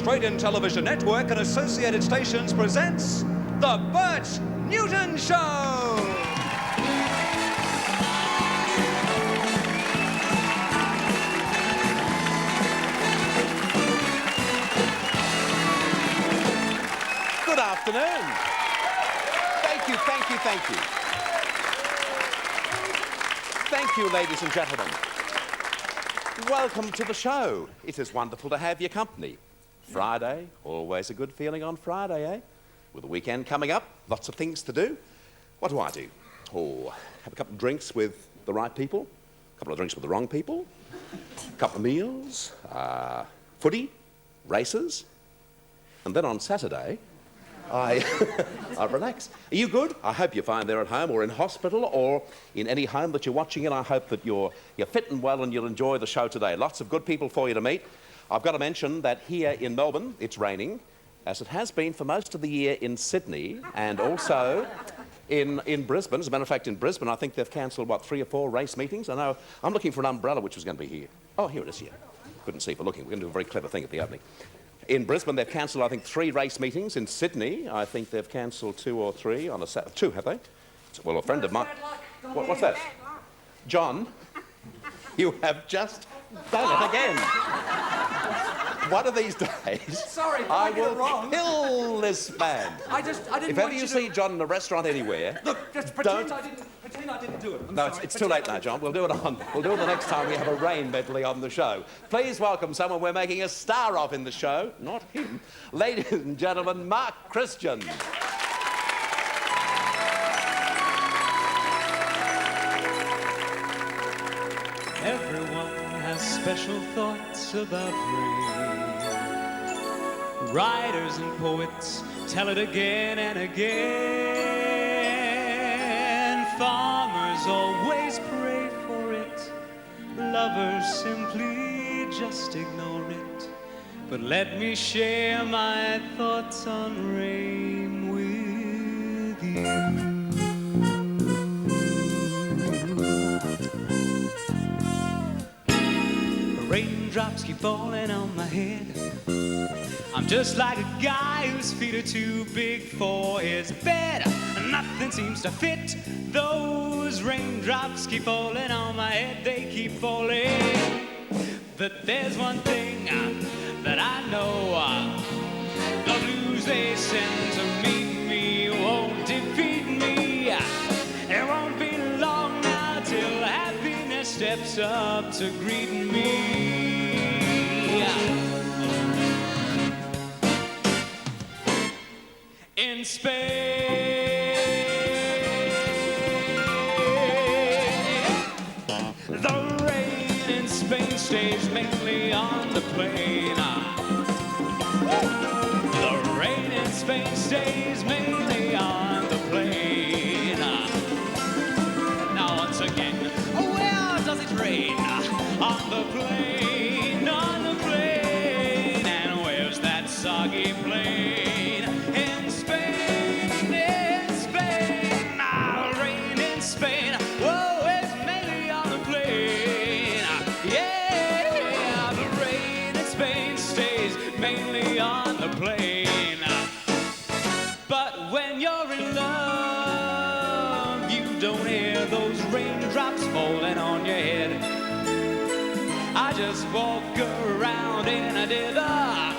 Australian Television Network and Associated Stations presents The Bert Newton Show! Good afternoon. Thank you, thank you, thank you. Thank you, ladies and gentlemen. Welcome to the show. It is wonderful to have your company. Friday, always a good feeling on Friday, eh? With the weekend coming up, lots of things to do. What do I do? Oh, have a couple of drinks with the right people, a couple of drinks with the wrong people, a couple of meals, footy, races, and then on Saturday, I relax. Are you good? I hope you're fine there at home or in hospital or in any home that you're watching in. I hope that you're fit and well and you'll enjoy the show today. Lots of good people for you to meet. I've got to mention that here in Melbourne, it's raining, as it has been for most of the year in Sydney and also in Brisbane. As a matter of fact, in Brisbane, I think they've cancelled, what, 3 or 4 race meetings? I know. I'm looking for an umbrella, which was going to be here. Oh, here it is here. Couldn't see for looking. We're going to do a very clever thing at the opening. In Brisbane, they've cancelled, I think, 3 race meetings. In Sydney, I think they've cancelled 2 or 3 on a Saturday. 2, have they? Well, a friend of mine... What's that? John, you have just done it again. One of these days... Sorry, I get it will wrong. kill this man. I didn't If ever you see John in a restaurant anywhere... Look, just pretend I didn't do it. I'm No, sorry. it's too late now, John. We'll do it the next time we have a rain medley on the show. Please welcome someone we're making a star of in the show. Not him. Ladies and gentlemen, Mark Christian. Everyone has special thoughts about rain. Writers and poets tell it again and again. Farmers always pray for it. Lovers simply just ignore it. But let me share my thoughts on rain with you. Raindrops keep falling on my head. I'm just like a guy whose feet are too big for his bed. Nothing seems to fit. Those raindrops keep falling on my head. They keep falling. But there's one thing that I know. The blues they send to meet me won't defeat me. It won't be long now till happiness steps up to greet me. In Spain, the rain in Spain stays mainly on the plain. The rain in Spain stays mainly on the plain. Now once again, where does it rain? On the plain, on the plain. And where's that soggy plain? In Spain, rain in Spain. Whoa, it's mainly on the plain. Yeah, the rain in Spain stays mainly on the plain. But when you're in love, you don't hear those raindrops falling on your head. I just walk around in a dither,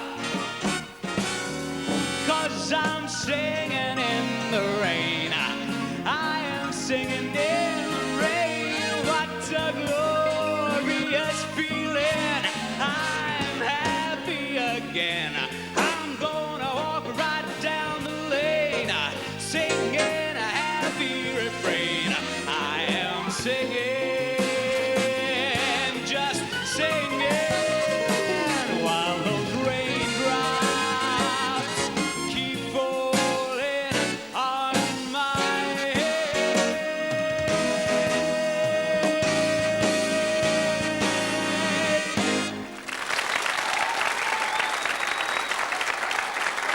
'cause I'm singing in the rain. I am singing in the rain. What a glorious feeling. I'm happy again. I'm gonna walk right down the lane, singing a happy refrain. I am singing, just singing, while those raindrops keep falling on my head.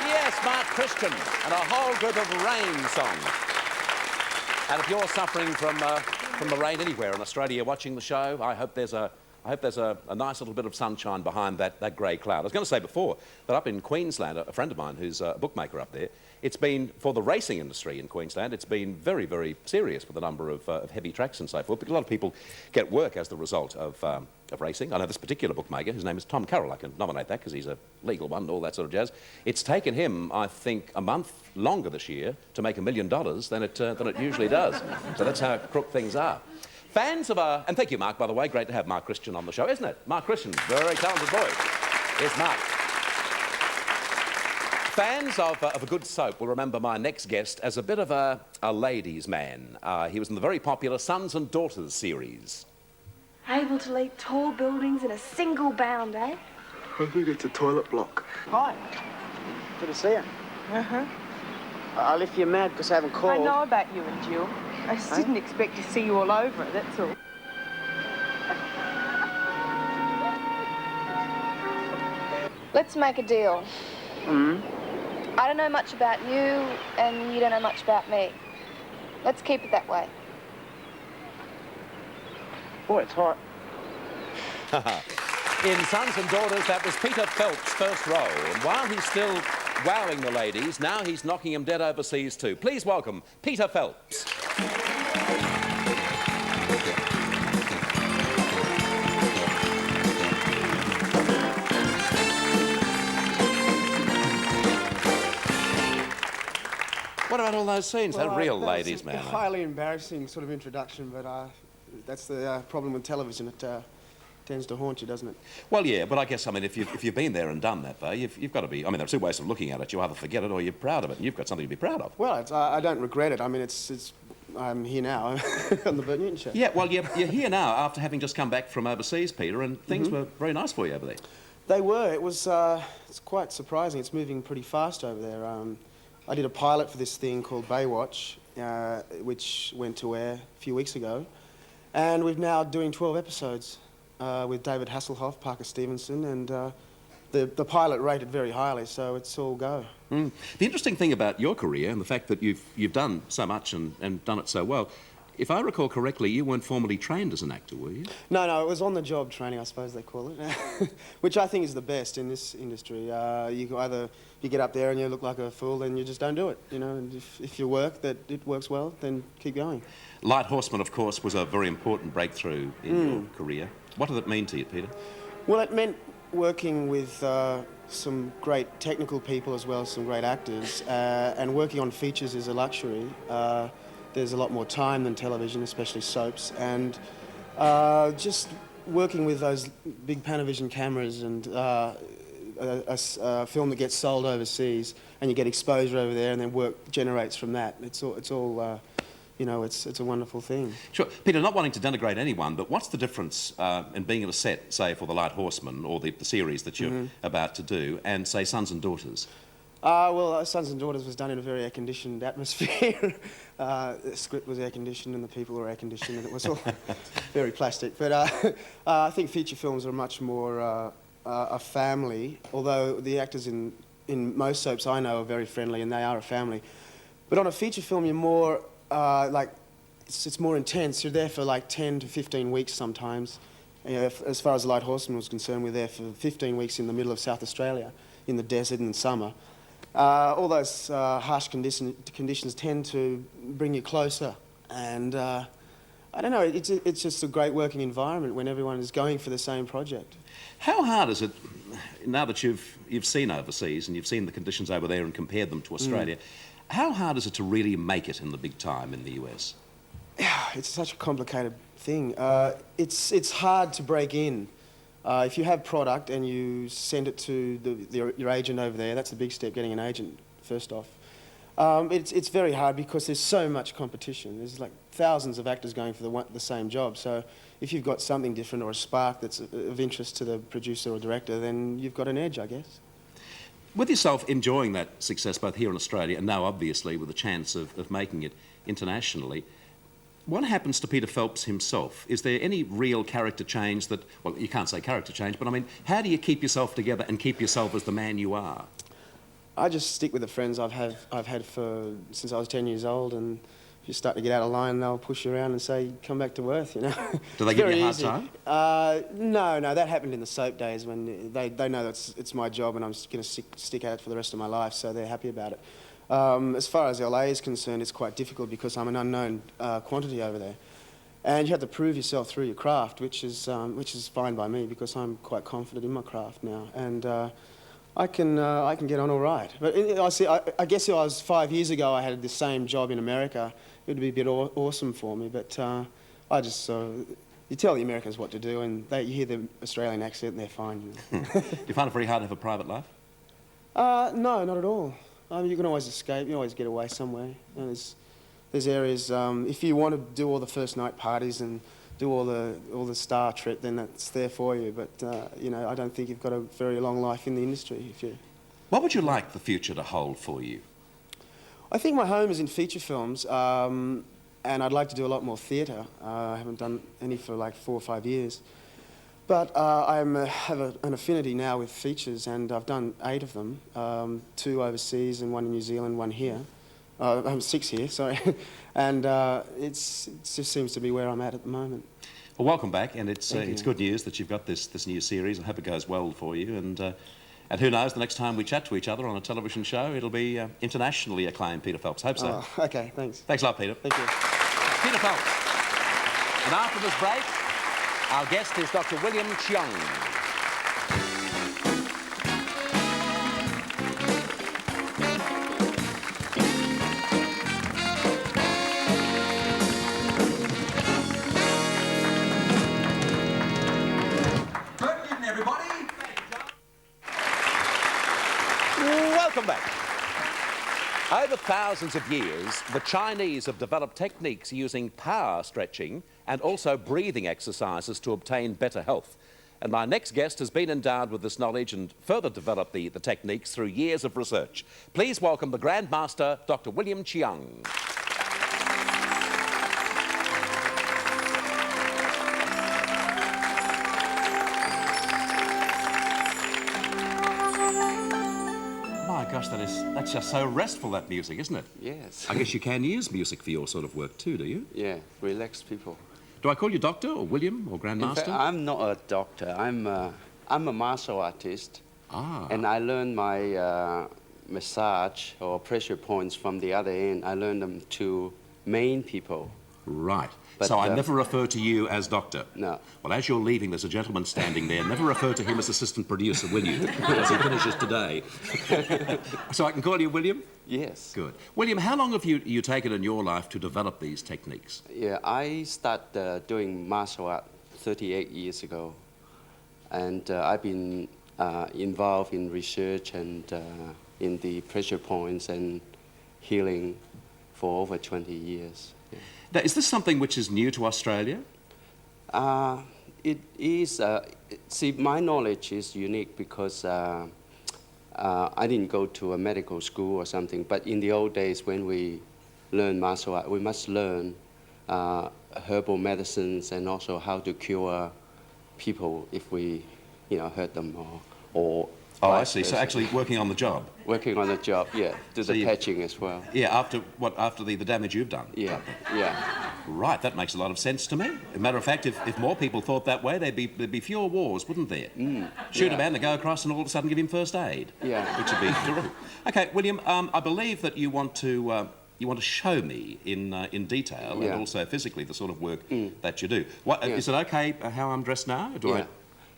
Yes, Mark Christian and a whole group of rain songs. And if you're suffering from the rain anywhere in Australia watching the show, I hope there's a I hope there's a nice little bit of sunshine behind that grey cloud. I was going to say before that up in Queensland, a friend of mine who's a bookmaker up there, it's been, for the racing industry in Queensland, it's been very, very serious with the number of heavy tracks and so forth, because a lot of people get work as the result of racing. I know this particular bookmaker, his name is Tom Carroll. I can nominate that because he's a legal one and all that sort of jazz. It's taken him, I think, a month longer this year to make $1 million than it usually does. So that's how crook things are. Fans of and thank you, Mark, by the way. Great to have Mark Christian on the show, isn't it? Mark Christian, very talented boy. Here's Mark. Fans of a good soap will remember my next guest as a bit of a ladies' man. He was in the very popular Sons and Daughters series. Able to leap tall buildings in a single bound, eh? I think it's a toilet block. Hi. Good to see you. Uh-huh. I'll if you're mad because I haven't called. I know about you and Jill. I just didn't expect to see you all over it, that's all. Let's make a deal. I don't know much about you, and you don't know much about me. Let's keep it that way. Boy, it's hot. In Sons and Daughters, that was Peter Phelps' first role. And while he's still wowing the ladies, now he's knocking them dead overseas too. Please welcome Peter Phelps. What about all those scenes? They're real ladies, man. A highly embarrassing sort of introduction, but that's the problem with television. It tends to haunt you, doesn't it? Well, yeah, but I guess, I mean, if you've been there and done that, though, you've got to be... I mean, there are two ways of looking at it. You either forget it or you're proud of it, and you've got something to be proud of. Well, I don't regret it. I mean, I'm here now on the Bert Newton Show. Yeah, well, you're here now after having just come back from overseas, Peter, and things were very nice for you over there. They were. It was it's quite surprising. It's moving pretty fast over there. I did a pilot for this thing called Baywatch, which went to air a few weeks ago, and we're now doing 12 episodes with David Hasselhoff, Parker Stevenson, and the pilot rated very highly, so it's all go. The interesting thing about your career and the fact that you've done so much and done it so well, if I recall correctly, you weren't formally trained as an actor, were you? No, it was on-the-job training, I suppose they call it, which I think is the best in this industry. You get up there and you look like a fool, then you just don't do it, you know. And if you work, that it works well, then keep going. Light Horseman, of course, was a very important breakthrough in your career. What did it mean to you, Peter? Well, it meant working with some great technical people as well as some great actors, and working on features is a luxury. There's a lot more time than television, especially soaps, and just working with those big Panavision cameras and a film that gets sold overseas, and you get exposure over there, and then work generates from that. It's all you know, it's a wonderful thing. Sure. Peter, not wanting to denigrate anyone, but what's the difference in being at a set, say, for The Light Horseman or the series that you're about to do, and, say, Sons and Daughters? Well, Sons and Daughters was done in a very air-conditioned atmosphere. The script was air-conditioned and the people were air-conditioned, and it was all very plastic. But I think feature films are much more a family, although the actors in most soaps I know are very friendly, and they are a family. But on a feature film, you're more, it's more intense. You're there for like 10 to 15 weeks sometimes. You know, as far as The Light Horseman was concerned, we're there for 15 weeks in the middle of South Australia, in the desert in summer. All those harsh conditions tend to bring you closer, and I don't know, it's just a great working environment when everyone is going for the same project. How hard is it, now that you've seen overseas and you've seen the conditions over there and compared them to Australia, how hard is it to really make it in the big time in the US? It's such a complicated thing. It's hard to break in. If you have product and you send it to your agent over there, that's a big step, getting an agent first off. It's very hard because there's so much competition. There's like thousands of actors going for the same job. So if you've got something different or a spark that's of interest to the producer or director, then you've got an edge, I guess. With yourself enjoying that success both here in Australia and now obviously with the chance of making it internationally, what happens to Peter Phelps himself? Is there any real character change that, well, you can't say character change, but I mean, how do you keep yourself together and keep yourself as the man you are? I just stick with the friends I've had since I was 10 years old, and if you start to get out of line, they'll push you around and say, come back to earth, you know. Do they give you a hard time? No, that happened in the soap days when they know that it's my job and I'm going to stick at it for the rest of my life, so they're happy about it. As far as LA is concerned, it's quite difficult because I'm an unknown quantity over there. And you have to prove yourself through your craft, which is fine by me because I'm quite confident in my craft now. And I can get on all right. But I guess if I was 5 years ago, I had the same job in America, it would be a bit awesome for me. But you tell the Americans what to do, and you hear the Australian accent, and they're fine. Do you find it very hard to have a private life? No, not at all. You can always escape. You can always get away somewhere. And there's areas. If you want to do all the first night parties and do all the star trip, then that's there for you. But you know, I don't think you've got a very long life in the industry if you. What would you like the future to hold for you? I think my home is in feature films, and I'd like to do a lot more theatre. I haven't done any for like 4 or 5 years. But I have an affinity now with features, and I've done 8 of them, 2 overseas and 1 in New Zealand, 1 here. I'm 6 here, sorry. And it just seems to be where I'm at the moment. Well, welcome back, and it's good news that you've got this new series. I hope it goes well for you, and who knows, the next time we chat to each other on a television show, it'll be internationally acclaimed Peter Phelps. Hope so. Oh, okay, thanks. Thanks a lot, Peter. Thank you. Peter Phelps. And after this break, our guest is Dr. William Cheung. Welcome back. Over thousands of years, the Chinese have developed techniques using power stretching and also breathing exercises to obtain better health. And my next guest has been endowed with this knowledge and further developed the techniques through years of research. Please welcome the Grand Master, Dr. William Cheung. Gosh, that's just so restful, that music, isn't it? Yes. I guess you can use music for your sort of work too, do you? Yeah, relax people. Do I call you doctor or William or Grandmaster? In fact, I'm not a doctor. I'm a martial artist. Ah. And I learned my massage or pressure points from the other end. I learned them to main people. Right. But, so I never refer to you as doctor? No. Well, as you're leaving, there's a gentleman standing there. Never refer to him as assistant producer, will you? As he finishes today. So I can call you William? Yes. Good. William, how long have you taken in your life to develop these techniques? Yeah, I started doing martial art 38 years ago. And I've been involved in research and in the pressure points and healing for over 20 years. Yeah. Now, is this something which is new to Australia? It is. See, my knowledge is unique because I didn't go to a medical school or something, but in the old days when we learn martial art, we must learn herbal medicines and also how to cure people if we, hurt them or Oh, I see. So actually working on the job. Working on the job, yeah. Do the patching as well. Yeah, after the damage you've done? Yeah, yeah. Right, that makes a lot of sense to me. As a matter of fact, if more people thought that way, there'd be fewer wars, wouldn't there? Shoot a man to go across and all of a sudden give him first aid. Yeah. Which would be terrific. Okay, William, I believe that you want to show me in detail and also physically the sort of work that you do. Is it okay how I'm dressed now?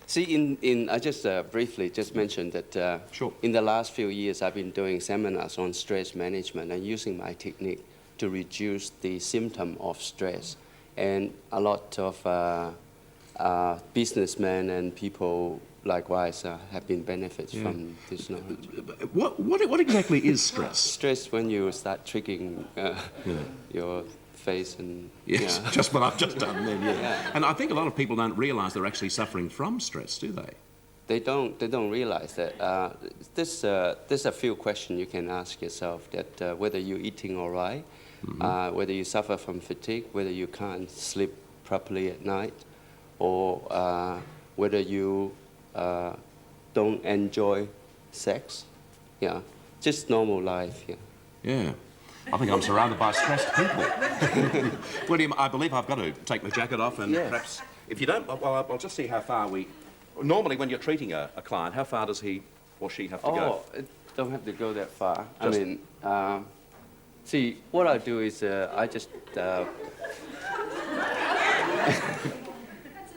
See, I just briefly mentioned that sure. In the last few years I've been doing seminars on stress management and using my technique to reduce the symptom of stress. And a lot of businessmen and people likewise have been benefits from this knowledge. What exactly is stress? Stress when you start tricking your face and yes, just what I've just done then. Yeah. And I think a lot of people don't realise they're actually suffering from stress, do they? They don't realise that. There's a few questions you can ask yourself that whether you're eating all right, whether you suffer from fatigue, whether you can't sleep properly at night, or whether you don't enjoy sex. Yeah, just normal life. Yeah. Yeah. I think I'm surrounded by stressed people. William, I believe I've got to take my jacket off and perhaps, if you don't, well, I'll just see how far we... Normally, when you're treating a client, how far does he or she have to go? Oh, it don't have to go that far. I mean, see, what I do is I just...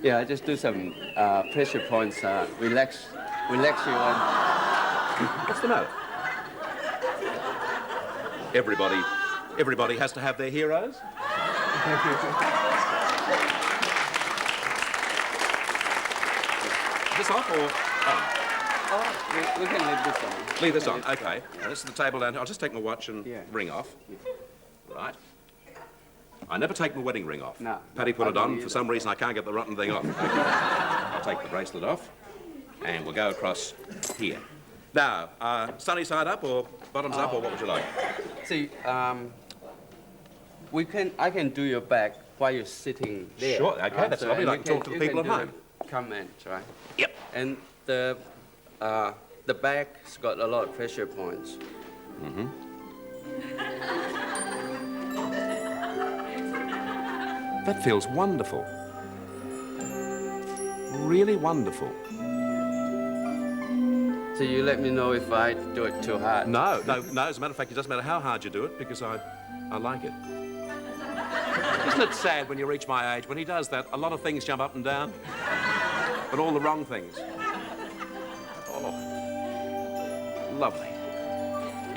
yeah, I just do some pressure points, relax you on... What's the matter? Everybody has to have their heroes. This off or Oh, we can leave this on. leave this on? Okay. Now, this is the table down here. I'll just take my watch and ring off. Right. I never take my wedding ring off. No. Paddy put I it don't on. either. For some reason, I can't get the rotten thing off. Okay. I'll take the bracelet off, and we'll go across here. Now, sunny side up or bottoms up, or what would you like? See, I can do your back while you're sitting there. Sure, okay, that's lovely. and I you can talk to the you people can at do home. Comments, right? Yep. And the back's got a lot of pressure points. That feels wonderful. Really wonderful. So you let me know if I do it too hard. No. As a matter of fact, it doesn't matter how hard you do it because I like it. Isn't it sad when you reach my age? When he does that, a lot of things jump up and down, but all the wrong things. Oh, lovely.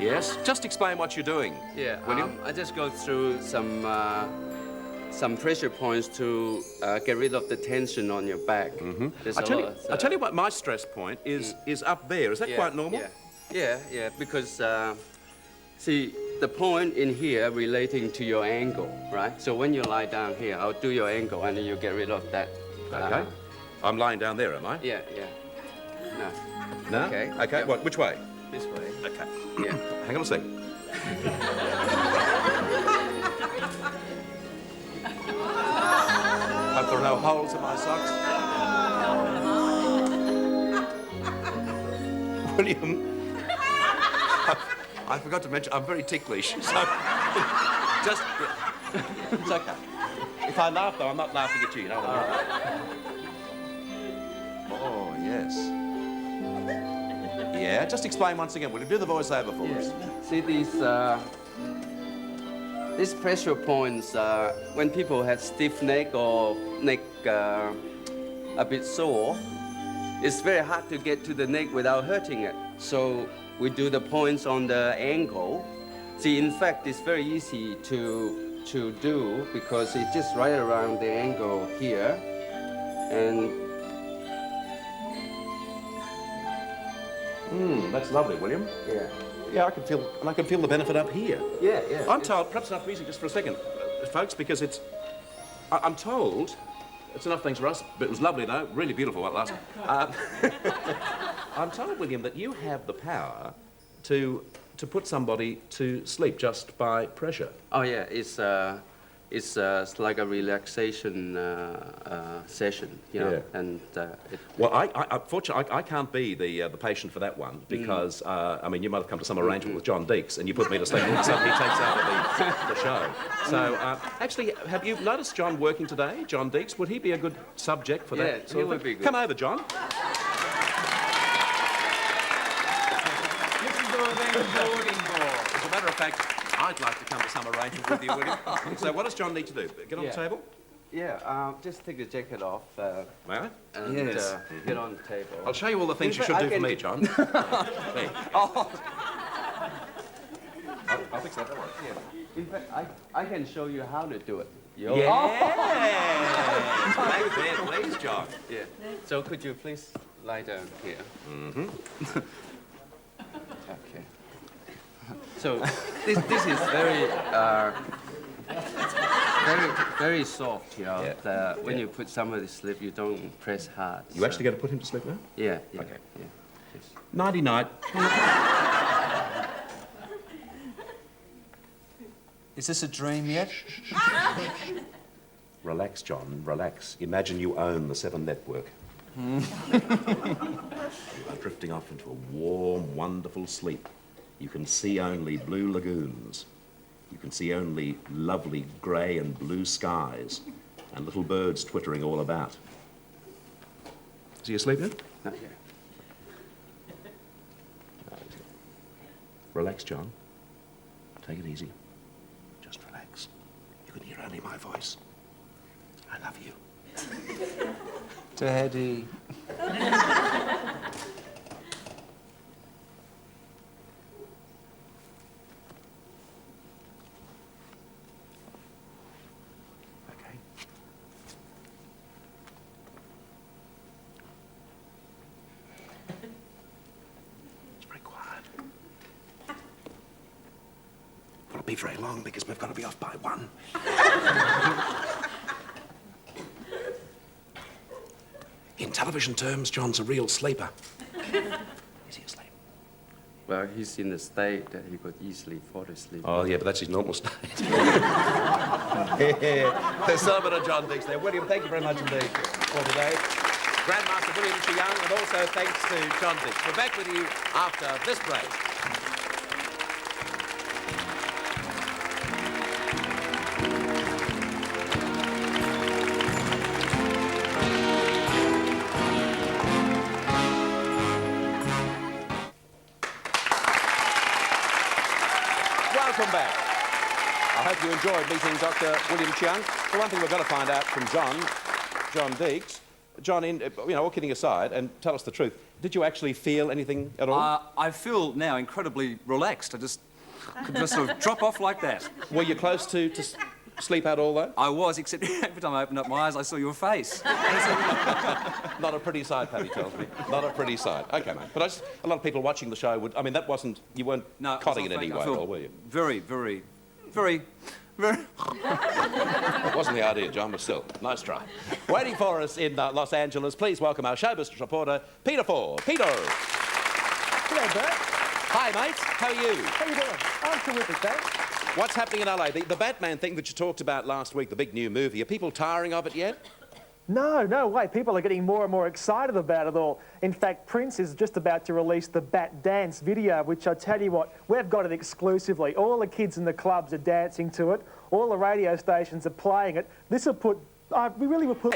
Yes, just explain what you're doing. Yeah, William? I just go through some pressure points to get rid of the tension on your back. There's I a tell lot, you, I tell you what, my stress point is up there. Is that quite normal? Yeah, because see, the point in here relating to your angle, right? So when you lie down here, I'll do your angle and then you get rid of that. Okay. I'm lying down there, am I? Yeah. No. No? Okay. Okay, Yep. what, which way? This way. Okay. Yeah. Hang on a second. Hope there are no holes in my socks. William, I forgot to mention, I'm very ticklish, so just, it's okay. If I laugh, though, I'm not laughing at you, you know what I mean? Oh, yes. Yeah, just explain once again. Will you do the voiceover for us? See these pressure points, when people have stiff neck or neck a bit sore, it's very hard to get to the neck without hurting it. So we do the points on the ankle. See, in fact, it's very easy to do because it's just right around the angle here. And That's lovely, William. yeah. Yeah, I can feel the benefit up here. Yeah. I'm told, perhaps enough music just for a second, folks, because I'm told, it's enough things for us, but it was lovely though, really beautiful that last one. I'm told, William, that you have the power to put somebody to sleep just by pressure. Oh yeah, it's like a relaxation session, you know, Yeah. and Well, fortunately, I can't be the patient for that one because, I mean, you might have come to some arrangement with John Deeks and you put me to sleep and all of a sudden he takes over the show. So, actually, have you noticed John working today, John Deeks? Would he be a good subject for that? Yeah, he would be good. Come over, John. As a matter of fact, I'd like to come to some arrangement with you, William. So what does John need to do? Get on the table? yeah, just take the jacket off May I? and Yes. get on the table. I'll show you all the things you In should fact, do I for me, can- John. Me. I'll fix that, don't worry. In fact, I can show you how to do it. Yeah! Make bed, please, John. Yeah. So could you please lie down here? Okay. So this is very very soft, you know. Yeah. When you put somebody to sleep, you don't press hard. You actually going to put him to sleep now? Yeah. Okay. Yeah. Yes. Nighty night. Is this a dream yet? Relax, John, relax. Imagine you own the Seven Network. You are drifting off into a warm, wonderful sleep. You can see only blue lagoons. You can see only lovely grey and blue skies and little birds twittering all about. Is he asleep yet? Not yet. Relax, John. Take it easy. Just relax. You can hear only my voice. I love you. Daddy. Okay. It's very quiet. Won't be very long because we've got to be off by 1. In television terms, John's a real sleeper. Is he asleep? Well, he's in a state that he could easily fall asleep. Oh, yeah, but that's his normal state. There's a bit of John Dix there. William, thank you very much indeed for today. Grandmaster William Chiang, and also thanks to John Dix. We're back with you after this break. Welcome back. I hope you enjoyed meeting Dr. William Chiang. The one thing we've got to find out from John Deeks, John, all kidding aside, and tell us the truth, did you actually feel anything at all? I feel now incredibly relaxed. I could just sort of drop off like that. Were you close to sleep out all that? I was, except every time I opened up my eyes, I saw your face. Not a pretty sight, Paddy tells me. Not a pretty sight. Okay, mate. But a lot of people watching the show would... I mean, that wasn't... You weren't cotting in any way at all, were you? Very, very, very... That wasn't the idea, John, but still, nice try. Waiting for us in Los Angeles, please welcome our show business reporter, Peter Ford. Peter. Hello, Bert. Hi, mate. How are you? How you doing? I'm terrific, thanks. What's happening in LA? The Batman thing that you talked about last week, the big new movie, are people tiring of it yet? No way. People are getting more and more excited about it all. In fact, Prince is just about to release the Bat Dance video, which I tell you what, we've got it exclusively. All the kids in the clubs are dancing to it. All the radio stations are playing it. This will put... we really will put...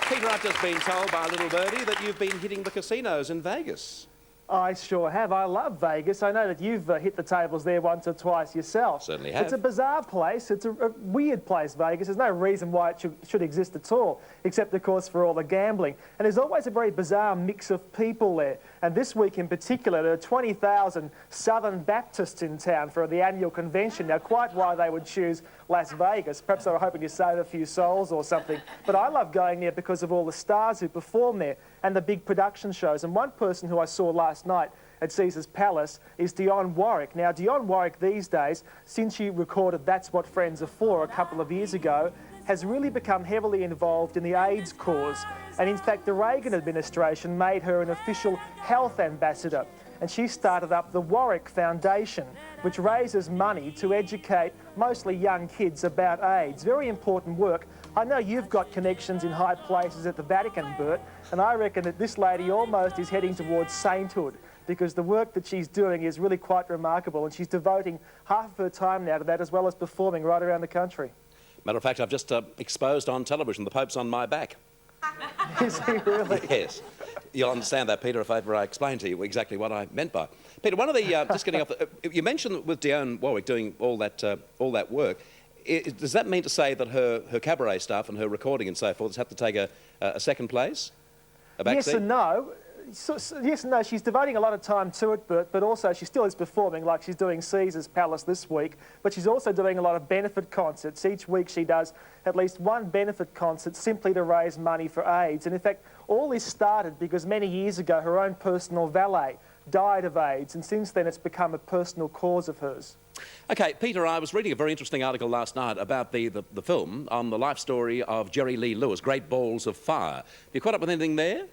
Peter, I've just been told by little birdie that you've been hitting the casinos in Vegas. I sure have. I love Vegas. I know that you've hit the tables there once or twice yourself. Certainly have. It's a bizarre place. It's a weird place, Vegas. There's no reason why it should exist at all, except, of course, for all the gambling. And there's always a very bizarre mix of people there. And this week in particular, there are 20,000 Southern Baptists in town for the annual convention. Now, quite why they would choose Las Vegas. Perhaps they were hoping to save a few souls or something. But I love going there because of all the stars who perform there and the big production shows. And one person who I saw last night at Caesar's Palace is Dionne Warwick. Now, Dionne Warwick these days, since she recorded That's What Friends Are For a couple of years ago, has really become heavily involved in the AIDS cause. And in fact, the Reagan administration made her an official health ambassador. And she started up the Warwick Foundation, which raises money to educate mostly young kids about AIDS. Very important work. I know you've got connections in high places at the Vatican, Bert, and I reckon that this lady almost is heading towards sainthood, because the work that she's doing is really quite remarkable, and she's devoting half of her time now to that, as well as performing right around the country. Matter of fact, I've just exposed on television the Pope's on my back. Is he really? Yes. You'll understand that, Peter, if ever I explain to you exactly what I meant by it. Peter, one of the... just getting off... you mentioned with Dionne Warwick doing all that work. Does that mean to say that her cabaret stuff and her recording and so forth has had to take a second place? A back Yes seat? and no. Yes and no. She's devoting a lot of time to it, but also she still is performing, like she's doing Caesar's Palace this week. But she's also doing a lot of benefit concerts. Each week she does at least one benefit concert simply to raise money for AIDS. And in fact, all this started because many years ago her own personal valet died of AIDS, and since then it's become a personal cause of hers. OK, Peter, I was reading a very interesting article last night about the film on the life story of Jerry Lee Lewis, Great Balls of Fire. Have you caught up with anything there?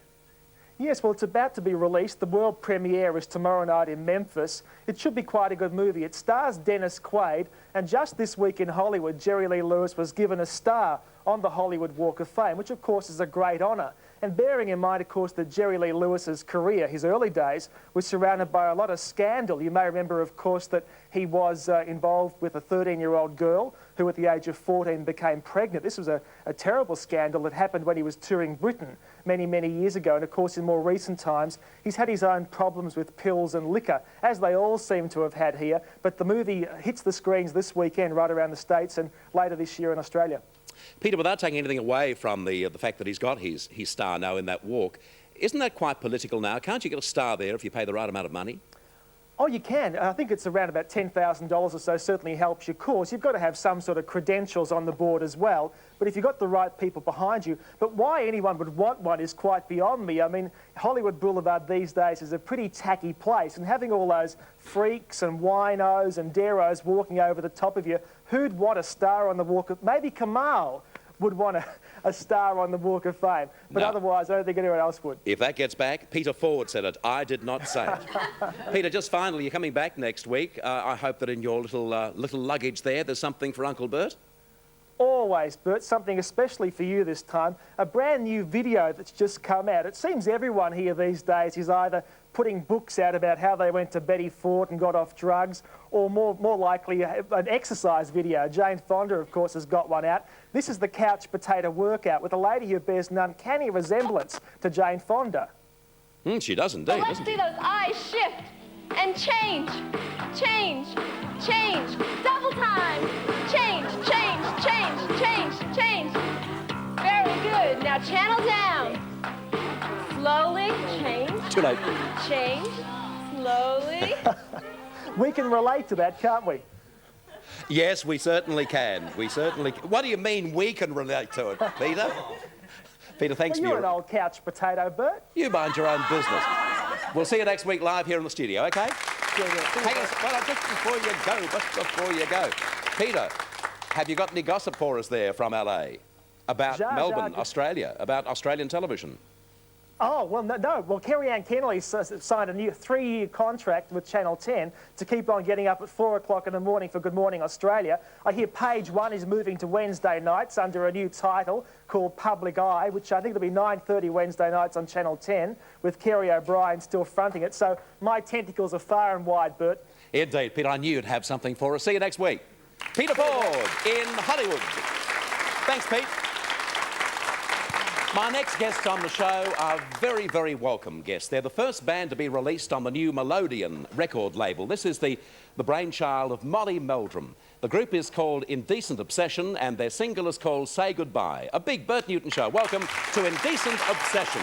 Yes, well, it's about to be released. The world premiere is tomorrow night in Memphis. It should be quite a good movie. It stars Dennis Quaid, and just this week in Hollywood, Jerry Lee Lewis was given a star on the Hollywood Walk of Fame, which of course is a great honour. And bearing in mind, of course, that Jerry Lee Lewis's career, his early days, was surrounded by a lot of scandal. You may remember, of course, that he was involved with a 13-year-old girl who at the age of 14 became pregnant. This was a terrible scandal that happened when he was touring Britain many, many years ago. And of course, in more recent times, he's had his own problems with pills and liquor, as they all seem to have had here. But the movie hits the screens this weekend right around the States and later this year in Australia. Peter, without taking anything away from the fact that he's got his star now in that walk, isn't that quite political now? Can't you get a star there if you pay the right amount of money? Oh, you can. I think it's around about $10,000 or so, certainly helps your cause. You've got to have some sort of credentials on the board as well, but if you've got the right people behind you. But why anyone would want one is quite beyond me. I mean, Hollywood Boulevard these days is a pretty tacky place, and having all those freaks and winos and daros walking over the top of you, who'd want a star on the Walk of... Maybe Kamal would want a star on the Walk of Fame, but No. Otherwise I don't think anyone else would. If that gets back, Peter Ford said it. I did not say it. Peter, just finally, you're coming back next week. I hope that in your little luggage there's something for Uncle Bert. Always, Bert, something especially for you this time, a brand new video that's just come out. It seems everyone here these days is either putting books out about how they went to Betty Ford and got off drugs, or more likely an exercise video. Jane Fonda, of course, has got one out. This is the couch potato workout with a lady who bears an uncanny resemblance to Jane Fonda. She does indeed, Let's doesn't see she? those eyes shift and change, change, change, double time, change, change, change, change, change. Very good. Now channel down. Slowly, change, Too late. change, slowly. We can relate to that, can't we? Yes, we certainly can. We certainly can. What do you mean we can relate to it, Peter? Peter, thanks Well, for you're an your... old couch potato, Bert. You mind your own business. We'll see you next week live here in the studio, OK? Hang on, well, just before you go, Peter, have you got any gossip for us there from LA about Melbourne, Australia, about Australian television? Oh, well, no. Well, Kerry-Ann Kennelly signed a new 3-year contract with Channel 10 to keep on getting up at 4 o'clock in the morning for Good Morning Australia. I hear Page 1 is moving to Wednesday nights under a new title called Public Eye, which I think will be 9:30 Wednesday nights on Channel 10, with Kerry O'Brien still fronting it. So my tentacles are far and wide, Bert. Indeed, Peter, I knew you'd have something for us. See you next week. Peter Ford in Hollywood. Thanks, Pete. My next guests on the show are very, very welcome guests. They're the first band to be released on the new Melodian record label. This is the brainchild of Molly Meldrum. The group is called Indecent Obsession, and their single is called Say Goodbye. A big Bert Newton show. Welcome to Indecent Obsession.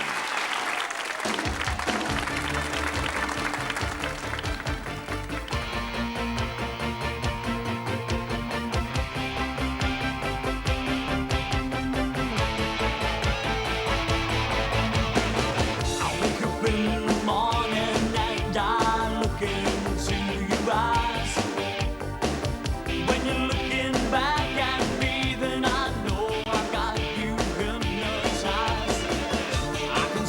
I can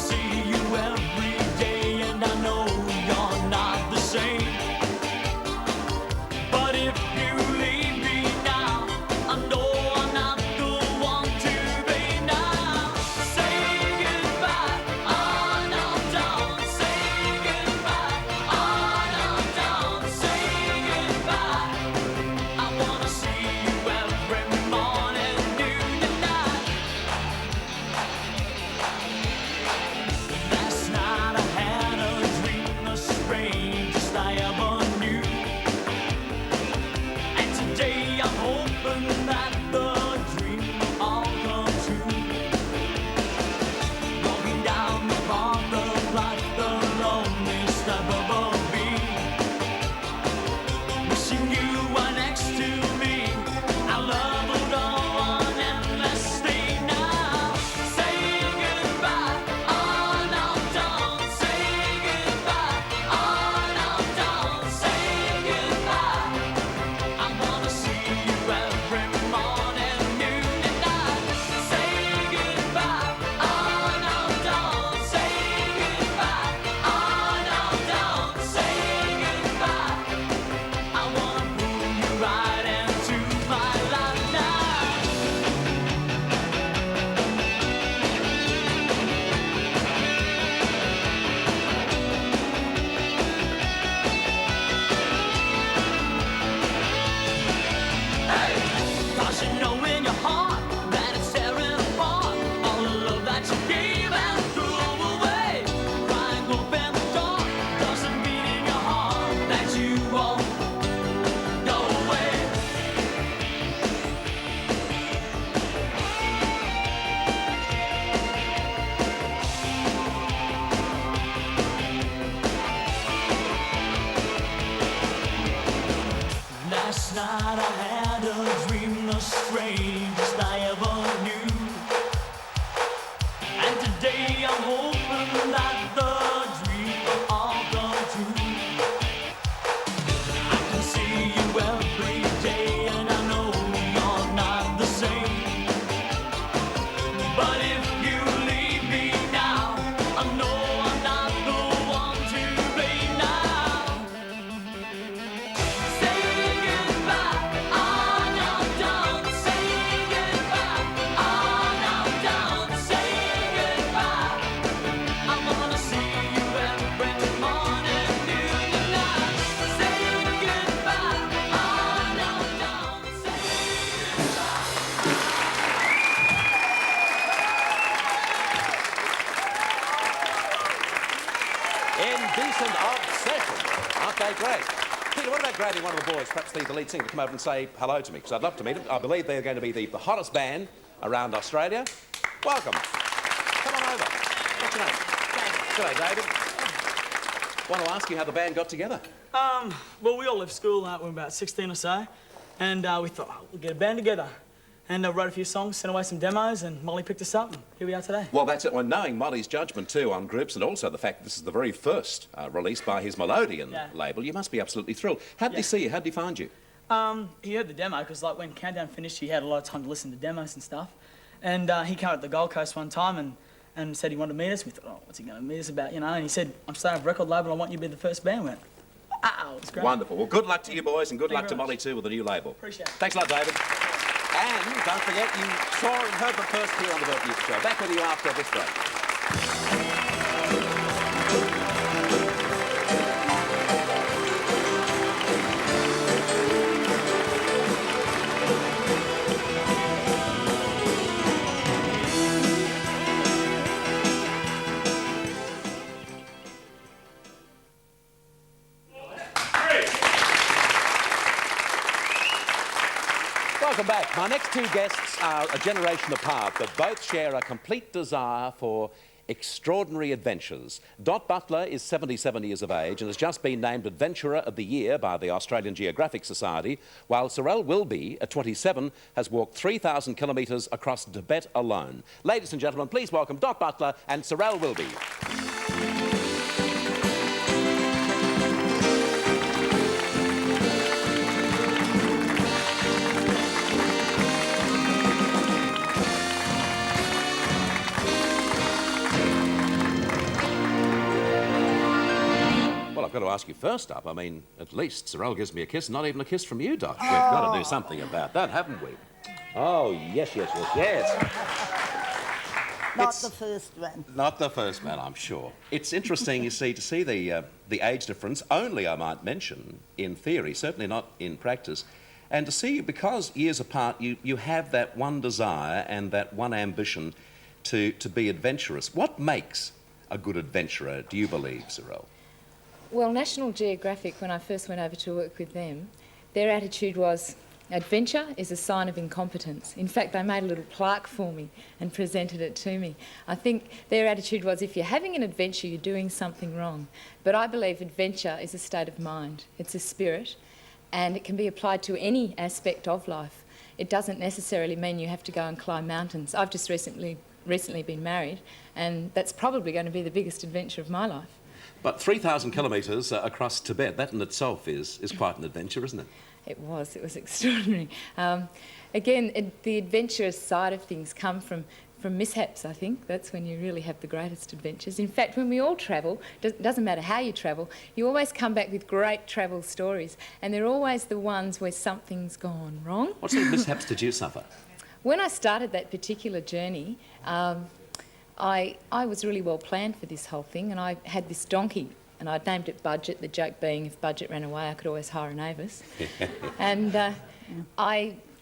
night I had a dream, the strangest I ever knew. And today I'm hoping that the dream will all come true. I can see you every day and I know you're not the same. But if you leave me now, I know I'm not the one to blame now. Say goodbye, oh no, don't say goodbye, oh no, don't say goodbye. I wanna see you every morning, noon and night. Say goodbye, oh no, don't say Indecent Obsession. Aren't they great? Peter, what about grabbing one of the boys, perhaps the lead singer, to come over and say hello to me? Because I'd love to meet them. I believe they're going to be the hottest band around Australia. Welcome. Come on over. What's your name? G'day, David. I want to ask you how the band got together. Well, we all left school when we were about 16 or so, and we thought, oh, we'll get a band together. And wrote a few songs, sent away some demos, and Molly picked us up, and here we are today. Well, that's it. Well, knowing Molly's judgment, too, on groups, and also the fact that this is the very first release by his Melodian label, you must be absolutely thrilled. How did he see you? How did he find you? He heard the demo, because like when Countdown finished, he had a lot of time to listen to demos and stuff. And he came up to the Gold Coast one time and said he wanted to meet us. We thought, oh, what's he going to meet us about, you know? And he said, I'm starting a record label, I want you to be the first band. We went, wow, it's great. Wonderful. Well, good luck to you boys, and good luck to very Molly, much. too, with the new label. Appreciate it. Thanks a lot, David. And don't forget, you saw and heard them first here on the Bert Music Show. Back with you after this break. Welcome back. My next two guests are a generation apart, but both share a complete desire for extraordinary adventures. Dot Butler is 77 years of age and has just been named Adventurer of the Year by the Australian Geographic Society, while Sorrel Wilby, at 27, has walked 3,000 kilometres across Tibet alone. Ladies and gentlemen, please welcome Dot Butler and Sorrel Wilby. I've got to ask you first up. I mean, at least Sorrel gives me a kiss, not even a kiss from you, Doc. We've got to do something about that, haven't we? Oh, yes, yes, yes, yes. Not the first one. Not the first man, I'm sure. It's interesting, you see, to see the age difference, only, I might mention, in theory, certainly not in practice, and to see, because years apart, you have that one desire and that one ambition to be adventurous. What makes a good adventurer, do you believe, Sorrel? Well, National Geographic, when I first went over to work with them, their attitude was, adventure is a sign of incompetence. In fact, they made a little plaque for me and presented it to me. I think their attitude was, if you're having an adventure, you're doing something wrong. But I believe adventure is a state of mind. It's a spirit, and it can be applied to any aspect of life. It doesn't necessarily mean you have to go and climb mountains. I've just recently been married, and that's probably going to be the biggest adventure of my life. But 3,000 kilometres across Tibet, that in itself is quite an adventure, isn't it? It was extraordinary. Again, the adventurous side of things come from mishaps, I think. That's when you really have the greatest adventures. In fact, when we all travel, it doesn't matter how you travel, you always come back with great travel stories, and they're always the ones where something's gone wrong. What sort of mishaps did you suffer? When I started that particular journey, I was really well planned for this whole thing, and I had this donkey, and I'd named it Budget, the joke being if Budget ran away I could always hire an Avis. And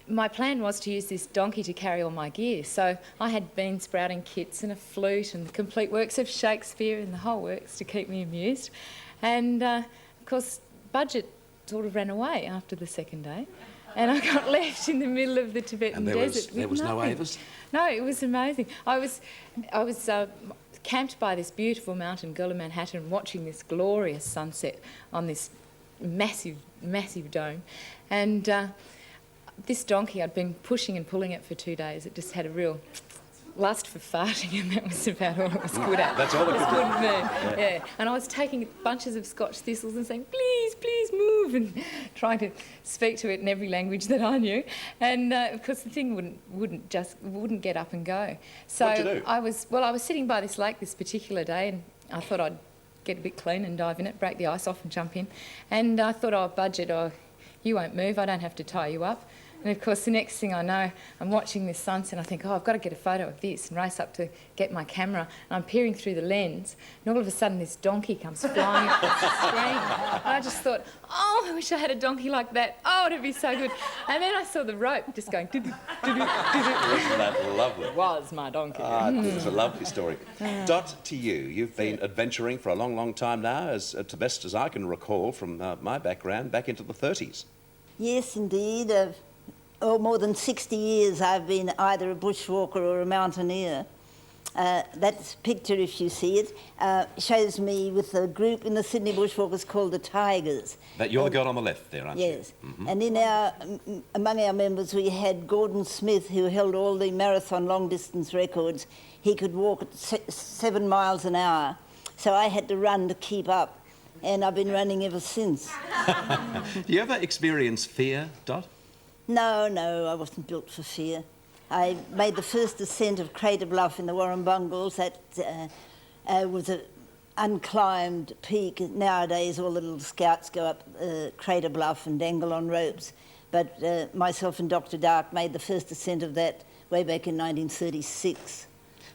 my plan was to use this donkey to carry all my gear. So I had bean sprouting kits and a flute and the complete works of Shakespeare and the whole works to keep me amused. And of course, Budget sort of ran away after the second day. And I got left in the middle of the Tibetan desert. There was no Avis? No, it was amazing. I was camped by this beautiful mountain, Gula Manhattan, watching this glorious sunset on this massive, massive dome. And this donkey, I'd been pushing and pulling it for 2 days. It just had a real lust for farting, and that was about all it was good at. That's all it could do. Couldn't move. Yeah. And I was taking bunches of Scotch thistles and saying, please, please move, and trying to speak to it in every language that I knew. And of course, the thing wouldn't get up and go. So What'd you do? I was sitting by this lake this particular day, and I thought I'd get a bit clean and dive in it, break the ice off and jump in. And I thought, oh, Budget, you won't move, I don't have to tie you up. And of course, the next thing I know, I'm watching this sunset and I think, oh, I've got to get a photo of this, and race up to get my camera. And I'm peering through the lens, and all of a sudden this donkey comes flying up the screen. And I just thought, oh, I wish I had a donkey like that. Oh, it'd be so good. And then I saw the rope just going doo-doo, doo-doo, doo-doo. Isn't that lovely? It was my donkey. It was a lovely story. Dot, to you. You've been adventuring for a long, long time now, as to best as I can recall from my background, back into the 30s. Yes, indeed. More than 60 years I've been either a bushwalker or a mountaineer. That picture, if you see it, shows me with a group in the Sydney Bushwalkers called the Tigers. But you're the girl on the left there, aren't you? Yes. And among our members we had Gordon Smith, who held all the marathon long-distance records. He could walk at 7 miles an hour, so I had to run to keep up, and I've been running ever since. Do you ever experience fear, Dot? No, I wasn't built for fear. I made the first ascent of Crater Bluff in the Warrumbungles. That was an unclimbed peak. Nowadays, all the little scouts go up Crater Bluff and dangle on ropes. But myself and Dr. Dark made the first ascent of that way back in 1936.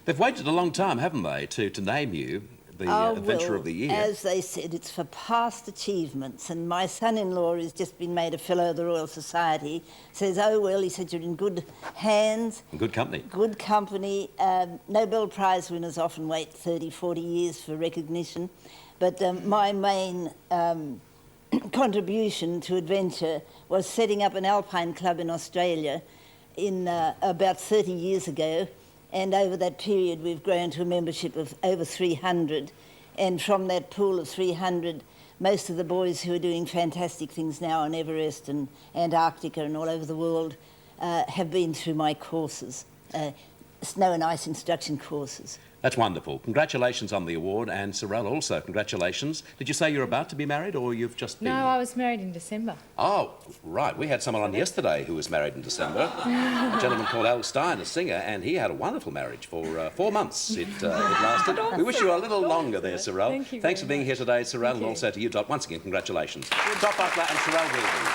They've waited a long time, haven't they, to name you the Adventure of the Year? As they said, it's for past achievements, and my son-in-law has just been made a Fellow of the Royal Society. Says, oh, well, he said, you're in good hands. And good company. Good company. Nobel Prize winners often wait 30, 40 years for recognition. But my main contribution to adventure was setting up an alpine club in Australia in about 30 years ago. And over that period, we've grown to a membership of over 300. And from that pool of 300, most of the boys who are doing fantastic things now on Everest and Antarctica and all over the world have been through my courses, snow and ice instruction courses. That's wonderful. Congratulations on the award, and Sorrel also, congratulations. Did you say you're about to be married, or you've just been... No, I was married in December. Oh, right. We had someone on yesterday who was married in December. A gentleman called Al Stein, a singer, and he had a wonderful marriage for 4 months. It lasted. We wish you a little longer there, Sorrel. Thank you Thanks for being much. here today, Sorrel, and you. also to you, Dot. Once again, congratulations. Dot Butler and Sorrel Wilby.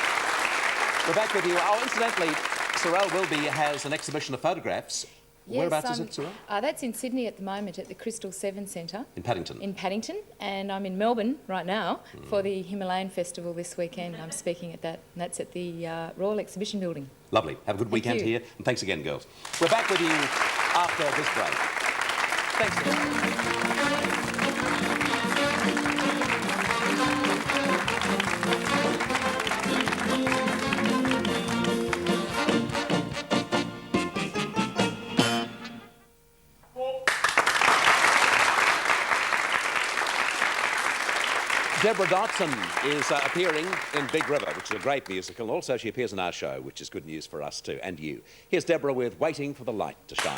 We're back with you. Oh, incidentally, Sorrel Wilby has an exhibition of photographs. Whereabouts is it, Sorrel? That's in Sydney at the moment at the Crystal 7 Centre. In Paddington. In Paddington, and I'm in Melbourne right now for the Himalayan Festival this weekend. I'm speaking at that, and that's at the Royal Exhibition Building. Lovely. Have a good weekend you. here, and thanks again, girls. We're back with you after this break. Thanks, girls. Deborah Dodson is appearing in Big River, which is a great musical, and also she appears in our show, which is good news for us too, and you. Here's Deborah with Waiting for the Light to Shine.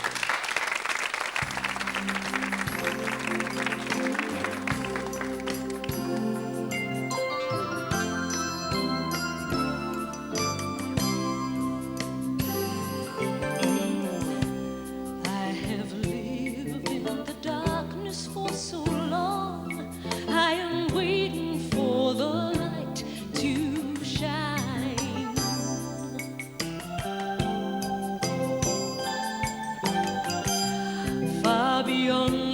Beyond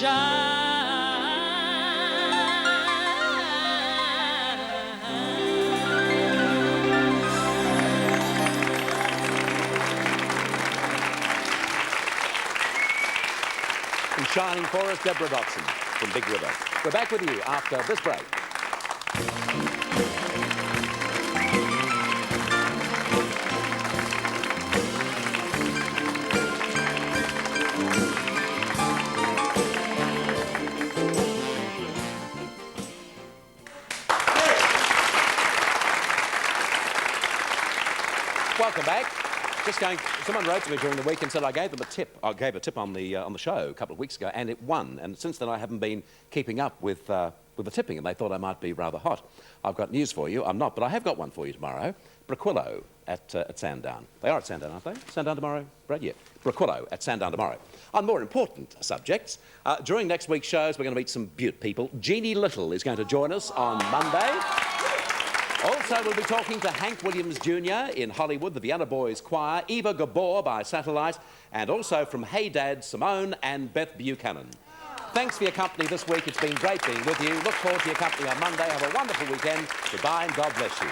And shining for us, Deborah Dotson from Big River. We're back with you after this break. Welcome back. Just going. Someone wrote to me during the week and said I gave them a tip. I gave a tip on the show a couple of weeks ago, and it won. And since then, I haven't been keeping up with the tipping, and they thought I might be rather hot. I've got news for you. I'm not, but I have got one for you tomorrow. Braquillo at Sandown. They are at Sandown, aren't they? Sandown tomorrow, Brad? Yeah. Braquillo at Sandown tomorrow. On more important subjects, during next week's shows, we're going to meet some Butte people. Jeannie Little is going to join us on Monday. Also, we'll be talking to Hank Williams Jr. in Hollywood, the Vienna Boys Choir, Eva Gabor by satellite, and also from Hey Dad, Simone and Beth Buchanan. Thanks for your company this week. It's been great being with you. Look forward to your company on Monday. Have a wonderful weekend. Goodbye and God bless you.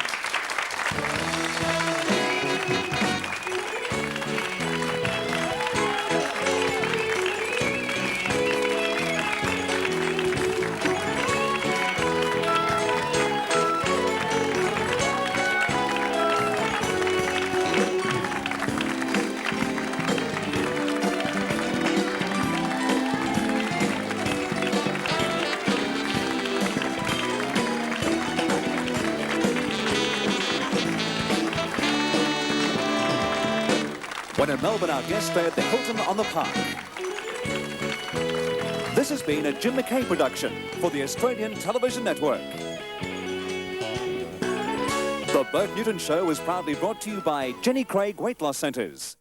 When in Melbourne, our guests stay at the Hilton on the Park. This has been a Jim McKay production for the Australian Television Network. The Bert Newton Show is proudly brought to you by Jenny Craig Weight Loss Centres.